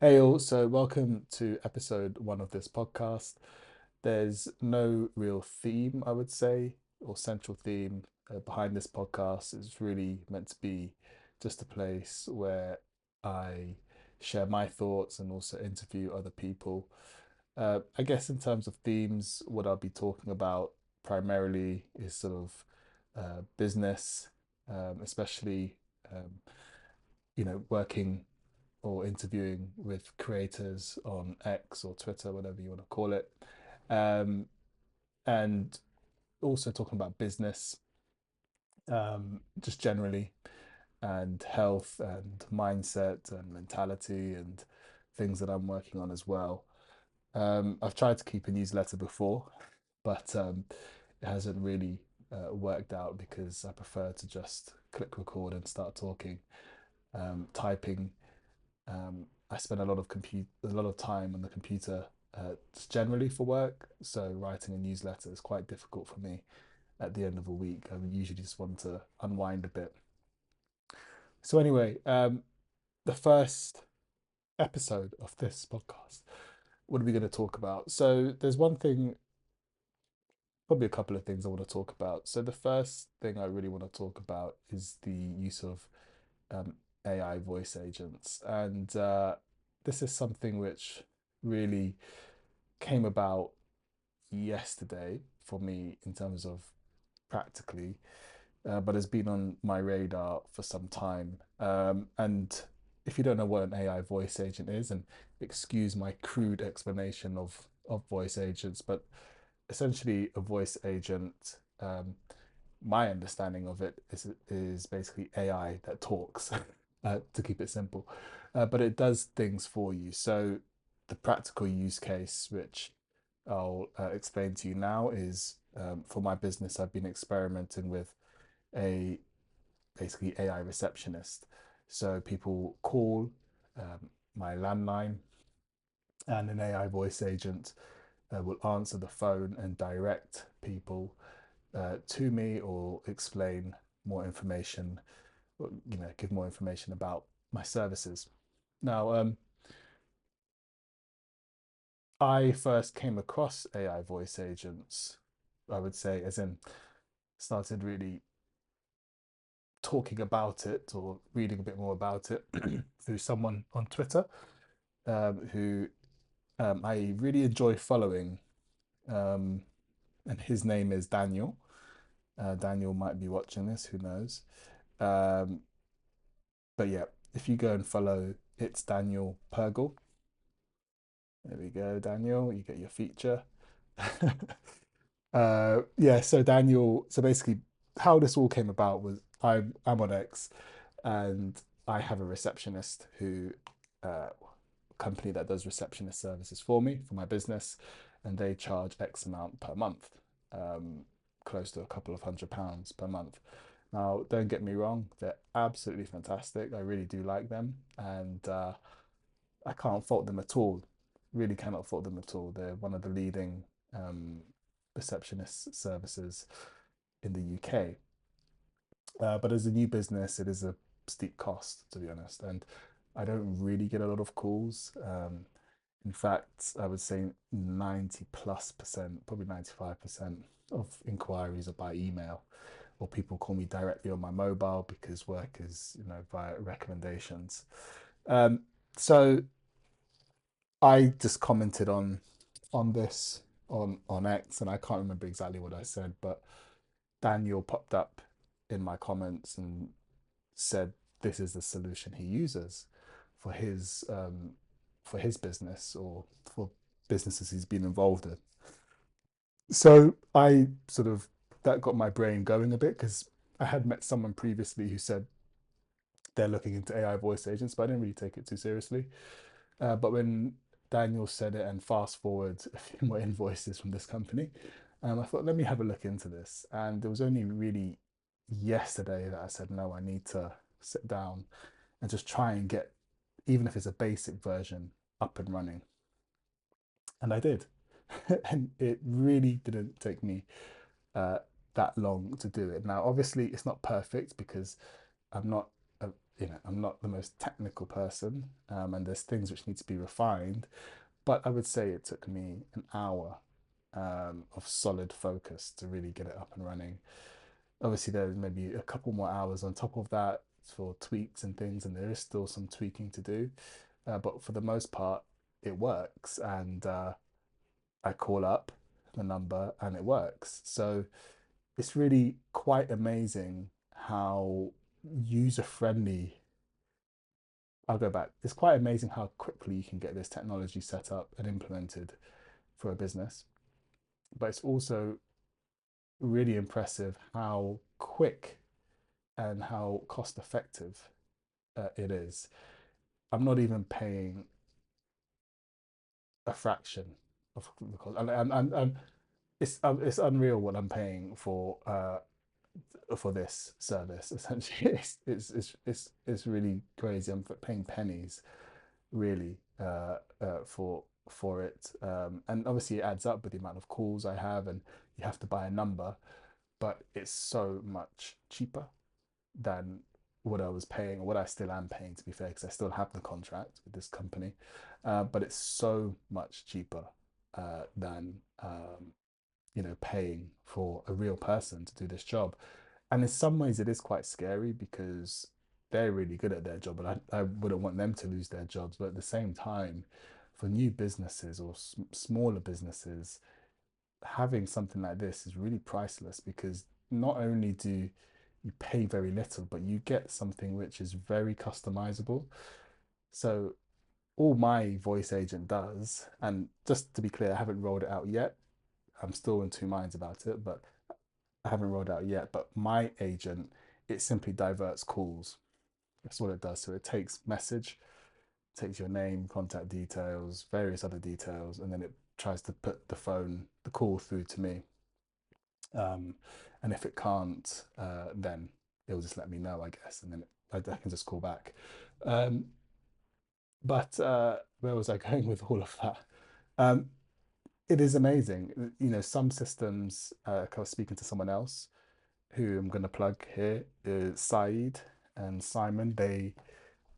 Hey all, so welcome to episode one of this podcast. There's no real theme, I would say, or central theme behind this podcast. It's really meant to be just a place where I share my thoughts and also interview other people. I guess in terms of themes, what I'll be talking about primarily is sort of business, especially working or interviewing with creators on X or Twitter, whatever you want to call it, um, and also talking about business, just generally, and health and mindset and mentality and things that I'm working on as well. I've tried to keep a newsletter before, but it hasn't really worked out because I prefer to just click record and start talking. Typing I spend a lot of time on the computer just generally for work. So writing a newsletter is quite difficult for me at the end of a week. I usually just want to unwind a bit. So anyway, the first episode of this podcast, what are we going to talk about? So there's one thing, probably a couple of things I want to talk about. So the first thing I really want to talk about is the use of AI voice agents, and this is something which really came about yesterday for me in terms of practically, but has been on my radar for some time. And if you don't know what an AI voice agent is, and excuse my crude explanation of voice agents, but essentially a voice agent, my understanding of it is basically AI that talks, to keep it simple, but it does things for you. So the practical use case, which I'll explain to you now, is for my business. I've been experimenting with a basically AI receptionist. So people call my landline, and an AI voice agent will answer the phone and direct people to me or explain more information, or, give more information about my services. Now, I first came across AI voice agents, I would say, as in started really talking about it or reading a bit more about it through someone on Twitter who I really enjoy following. Um, and his name is Daniel. Daniel might be watching this, who knows? Um, but yeah, if you go and follow, it's Daniel Pergel. There we go, Daniel. You get your feature. Yeah, so Daniel, so basically, how this all came about was I'm on X, and I have a receptionist who company that does receptionist services for me for my business, and they charge X amount per month, close to a couple of £100 per month. Now, don't get me wrong, they're absolutely fantastic. I really do like them, and I can't fault them at all. Really cannot fault them at all. They're one of the leading um, receptionist services in the UK. But as a new business, it is a steep cost, to be honest. And I don't really get a lot of calls. In fact, I would say 90 plus percent, probably 95% of inquiries are by email, or people call me directly on my mobile because work is, via recommendations. Um, so I just commented on this on X, and I can't remember exactly what I said, but Daniel popped up in my comments and said this is the solution he uses for his business or for businesses he's been involved in. So I sort of that got my brain going a bit because I had met someone previously who said they're looking into AI voice agents, but I didn't really take it too seriously. But when Daniel said it, and fast forward a few more invoices from this company, I thought, let me have a look into this. And it was only really yesterday that I said, no, I need to sit down and just try and get, even if it's a basic version, up and running. And I did. And it really didn't take me uh, that long to do it. Now, obviously, it's not perfect because I'm not I'm not the most technical person, and there's things which need to be refined. But I would say it took me an hour of solid focus to really get it up and running. Obviously, there's maybe a couple more hours on top of that for tweaks and things, and there is still some tweaking to do. But for the most part, it works, and I call up the number and it works. So it's really quite amazing how user friendly. I'll go back. It's quite amazing how quickly you can get this technology set up and implemented for a business. But it's also really impressive how quick and how cost effective it is. I'm not even paying a fraction of the cost. And it's unreal what I'm paying for this service. Essentially, it's really crazy. I'm paying pennies really for it, and obviously it adds up with the amount of calls I have, and you have to buy a number, but it's so much cheaper than what I was paying, or what I still am paying, to be fair, because I still have the contract with this company. But it's so much cheaper than paying for a real person to do this job. And in some ways, it is quite scary because they're really good at their job, and I wouldn't want them to lose their jobs. But at the same time, for new businesses or smaller businesses, having something like this is really priceless because not only do you pay very little, but you get something which is very customizable. So all my voice agent does, and just to be clear, I haven't rolled it out yet. I'm still in two minds about it, but I haven't rolled out yet. But my agent, it simply diverts calls. That's what it does. So it takes message, takes your name, contact details, various other details, and then it tries to put the call through to me. Um, and if it can't, then it'll just let me know, I guess, and then I can just call back. Um, but where was I going with all of that? Um, it is amazing. Some systems, I was speaking to someone else who I'm going to plug here, is Saeed and Simon. They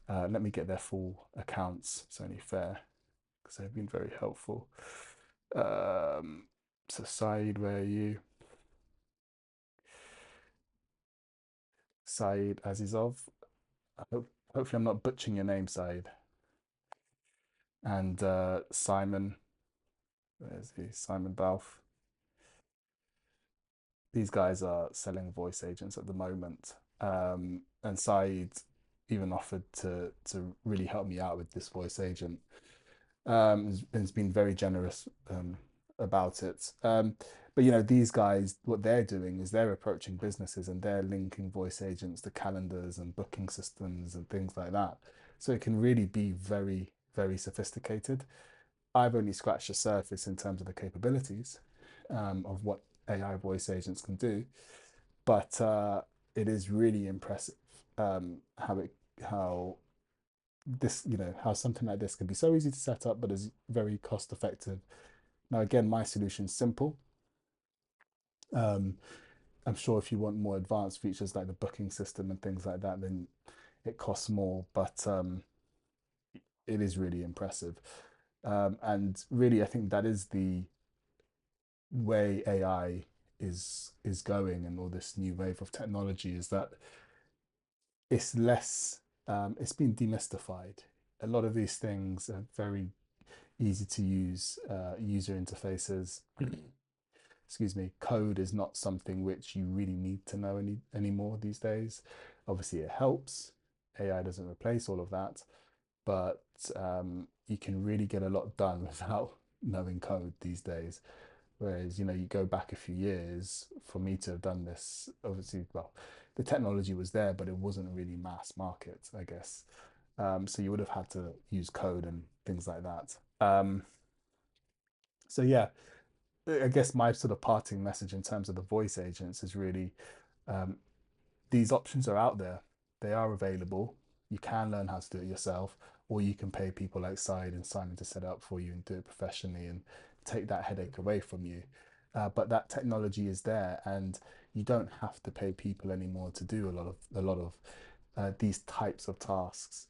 let me get their full accounts. It's only fair because they've been very helpful. Um, so Saeed, where are you? Saeed Azizov. Hopefully, I'm not butchering your name, Saeed. And Simon, there's he, Simon Balfe. These guys are selling voice agents at the moment. And Saeed even offered to really help me out with this voice agent. Has been very generous about it. But these guys, what they're doing is they're approaching businesses and they're linking voice agents to calendars and booking systems and things like that. So it can really be very, very sophisticated. I've only scratched the surface in terms of the capabilities of what AI voice agents can do, but it is really impressive how this, how something like this can be so easy to set up, but is very cost effective. Now, again, my solution is simple. Um, I'm sure if you want more advanced features like the booking system and things like that, then it costs more, but it is really impressive. And really, I think that is the way AI is going, and all this new wave of technology is that it's less, it's been demystified. A lot of these things are very easy to use user interfaces. Excuse me. Code is not something which you really need to know anymore these days. Obviously, it helps. AI doesn't replace all of that, but you can really get a lot done without knowing code these days. Whereas, you go back a few years for me to have done this, obviously, well, the technology was there, but it wasn't really mass market, I guess. So you would have had to use code and things like that. So yeah, I guess my sort of parting message in terms of the voice agents is really um, these options are out there. They are available. You can learn how to do it yourself, or you can pay people like Side and Simon to set it up for you and do it professionally and take that headache away from you. But that technology is there, and you don't have to pay people anymore to do a lot of these types of tasks.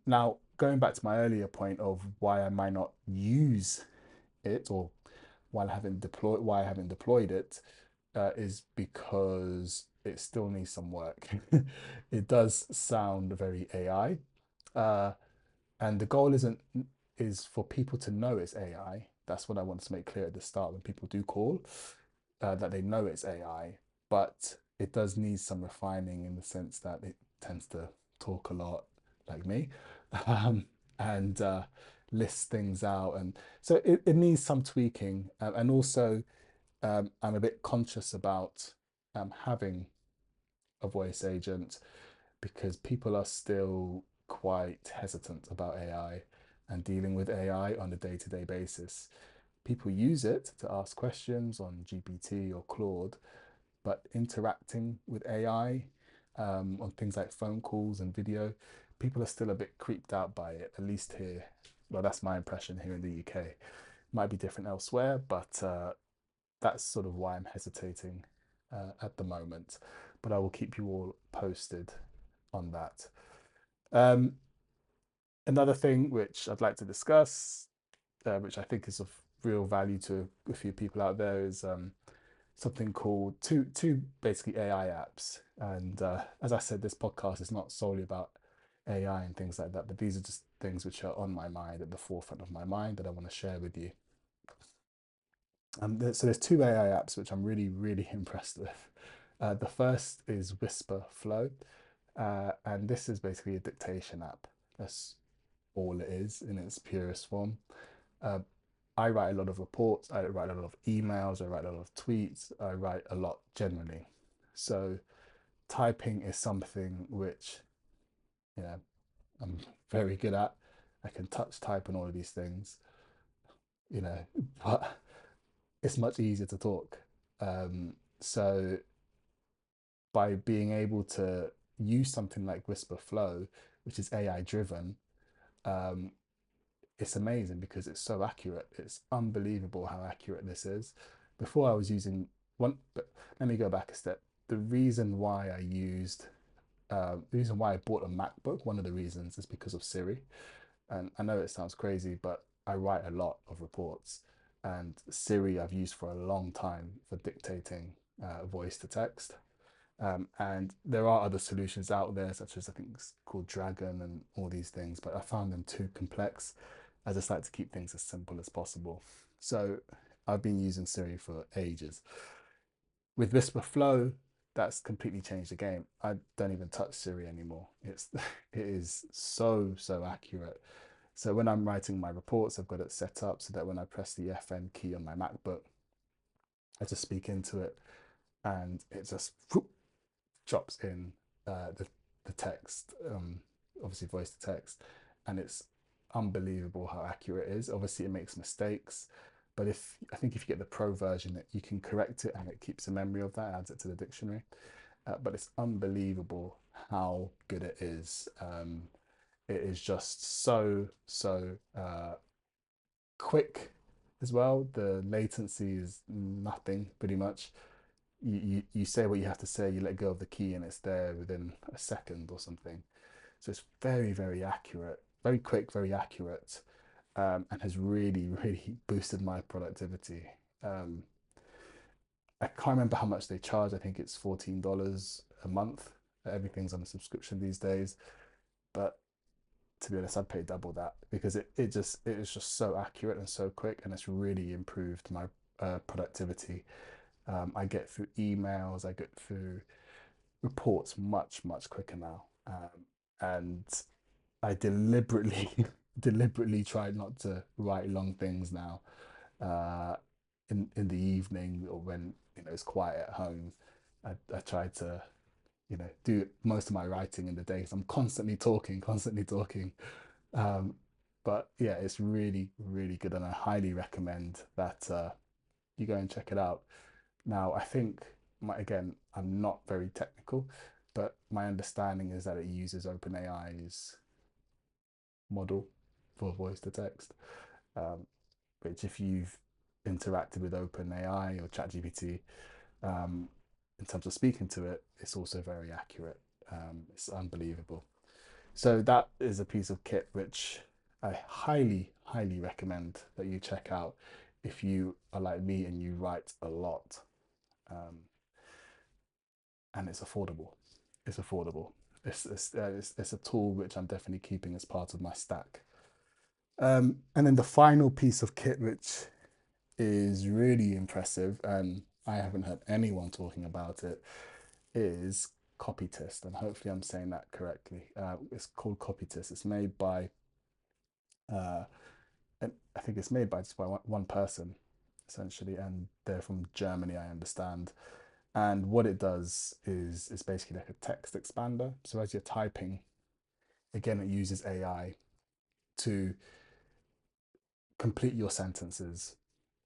Now, going back to my earlier point of why I might not use it, or why I haven't deployed it, is because it still needs some work. It does sound very AI, uh, and the goal is for people to know it's AI. That's what I want to make clear at the start when people do call, that they know it's AI, but it does need some refining in the sense that it tends to talk a lot like me, um, and list things out, and so it needs some tweaking, and also I'm a bit conscious about having a voice agent because people are still quite hesitant about AI and dealing with AI on a day-to-day basis. People use it to ask questions on GPT or Claude, but interacting with AI on things like phone calls and video, people are still a bit creeped out by it, at least here. Well, that's my impression here in the UK. Might be different elsewhere, but that's sort of why I'm hesitating at the moment. But I will keep you all posted on that. Um, Another thing which I'd like to discuss, which I think is of real value to a few people out there, is something called two basically AI apps. And as I said, this podcast is not solely about AI and things like that, but these are just things which are on my mind, at the forefront of my mind, that I want to share with you. So there's two AI apps which I'm really impressed with. The first is Whisper Flow, and this is basically a dictation app. That's all it is in its purest form. Uh, I write a lot of reports, I write a lot of emails, I write a lot of tweets, I write a lot generally. So typing is something which, you know, I'm very good at. I can touch type and all of these things, you know, but it's much easier to talk. So by being able to use something like Whisper Flow, which is AI driven, um, it's amazing because it's so accurate. It's unbelievable how accurate this is. Before I was using one, but let me go back a step. The reason why the reason why I bought a MacBook, one of the reasons is because of Siri. And I know it sounds crazy, but I write a lot of reports, and Siri I've used for a long time for dictating voice to text. And there are other solutions out there, such as I think it's called Dragon and all these things, but I found them too complex. I just like to keep things as simple as possible. So I've been using Siri for ages. With Whisper Flow, that's completely changed the game. I don't even touch Siri anymore. It is so accurate. So when I'm writing my reports, I've got it set up so that when I press the FN key on my MacBook, I just speak into it and it just whoop, drops in the text, obviously voice to text, and it's unbelievable how accurate it is. Obviously, it makes mistakes, but if I think if you get the pro version, you can correct it and it keeps a memory of that, adds it to the dictionary. But it's unbelievable how good it is. It is just so quick as well. The latency is nothing, pretty much. You say what you have to say, you let go of the key, and it's there within a second or something. So it's very accurate, very quick, very accurate, and has really boosted my productivity. Um, I can't remember how much they charge. I think it's $14 a month. Everything's on a subscription these days, but to be honest, I'd pay double that because it is just so accurate and so quick, and it's really improved my productivity. I get through emails, I get through reports much quicker now, and I deliberately deliberately try not to write long things now. Uh, in the evening or when it's quiet at home, I try to do most of my writing in the day. So I'm constantly talking. Um, but yeah, it's really good, and I highly recommend that you go and check it out. Now, I think again, I'm not very technical, but my understanding is that it uses OpenAI's model for voice to text, um, which if you've interacted with OpenAI or ChatGPT, in terms of speaking to it, it's also very accurate. It's unbelievable. So that is a piece of kit which I highly, highly recommend that you check out if you are like me and you write a lot. Um, and it's affordable. It's affordable. It's a tool which I'm definitely keeping as part of my stack. And then the final piece of kit, which is really impressive, and I haven't heard anyone talking about it, is Copytist, and hopefully I'm saying that correctly. It's called Copytist. It's made by, uh, and I think it's made by just by one person, essentially, and they're from Germany, I understand. And what it does is it's basically like a text expander. So as you're typing, again, it uses AI to complete your sentences,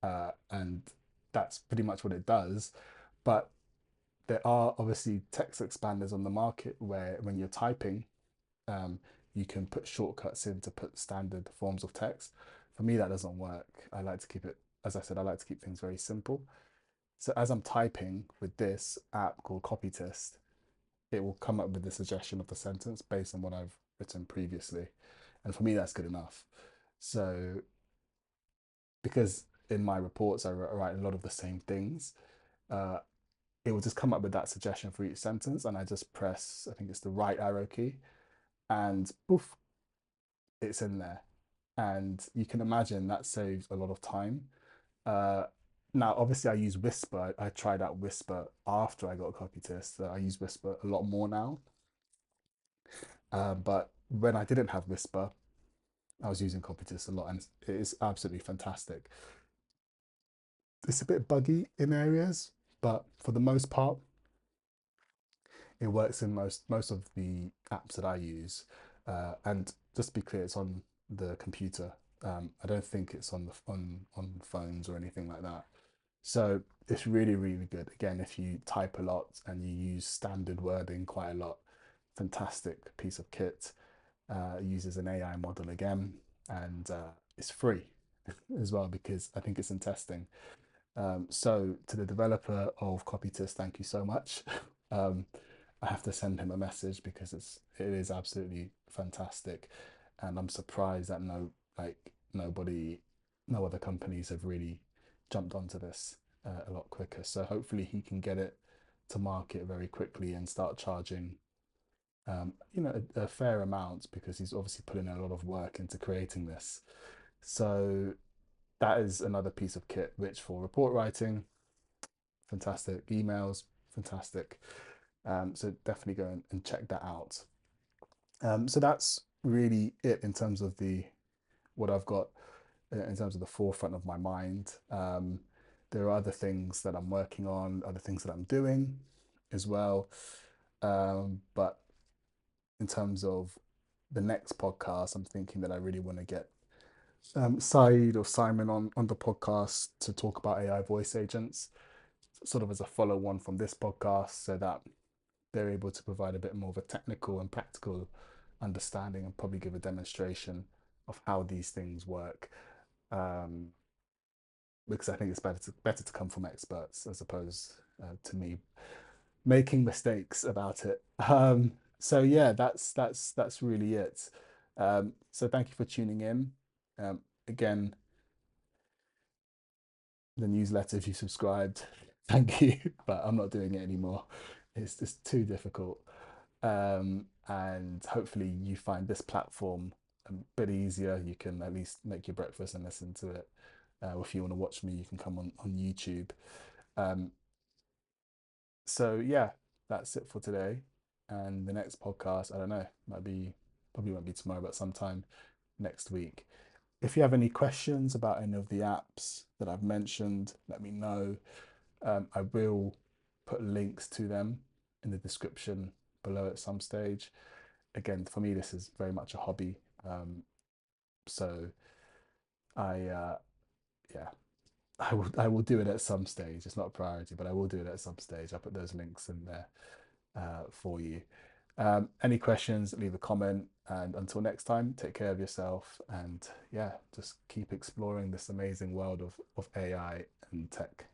and that's pretty much what it does. But there are obviously text expanders on the market where when you're typing, um, you can put shortcuts in to put standard forms of text. For me, that doesn't work. I like to keep it, as I said, I like to keep things very simple. So as I'm typing with this app called Copytest, it will come up with the suggestion of the sentence based on what I've written previously. And for me, that's good enough. So because in my reports, I write a lot of the same things, uh, it will just come up with that suggestion for each sentence. And I just press, I think it's the right arrow key, and poof, it's in there. And you can imagine that saves a lot of time. Uh, Now, obviously, I use Whisper. I tried out Whisper after I got a copy test. So I use Whisper a lot more now. But when I didn't have Whisper, I was using copy test a lot, and it is absolutely fantastic. It's a bit buggy in areas, but for the most part, it works in most of the apps that I use. And just to be clear, it's on the computer. I don't think it's on the on phones or anything like that. So it's really, really good. Again, if you type a lot and you use standard wording quite a lot, fantastic piece of kit. Uses an AI model again, and it's free as well because I think it's in testing. So to the developer of Copytest, thank you so much. Um, I have to send him a message because it is absolutely fantastic, and I'm surprised that nobody, no other companies have really jumped onto this a lot quicker. So hopefully he can get it to market very quickly and start charging a fair amount because he's obviously put in a lot of work into creating this. So that is another piece of kit which for report writing, fantastic. Emails, fantastic. So definitely go and check that out. So that's really it in terms of the what I've got in terms of the forefront of my mind. There are other things that I'm working on, other things that I'm doing as well. But in terms of the next podcast, I'm thinking that I really want to get Saeed or Simon on the podcast to talk about AI voice agents, sort of as a follow on from this podcast, so that they're able to provide a bit more of a technical and practical understanding and probably give a demonstration of how these things work. Um, because I think it's better to come from experts as opposed to me making mistakes about it. So yeah, that's really it. So thank you for tuning in. Again, the newsletter if you subscribed. Thank you, but I'm not doing it anymore. It's just too difficult. And hopefully you find this platform a bit easier. You can at least make your breakfast and listen to it. If you want to watch me, you can come on YouTube. Um, so yeah, that's it for today. And the next podcast, I don't know, might be probably won't be tomorrow, but sometime next week. If you have any questions about any of the apps that I've mentioned, let me know. I will put links to them in the description below at some stage. Again, for me, this is very much a hobby. So I yeah, I will do it at some stage. It's not a priority, but I will do it at some stage. I'll put those links in there for you. Any questions, leave a comment. And until next time, take care of yourself. And yeah, just keep exploring this amazing world of AI and tech.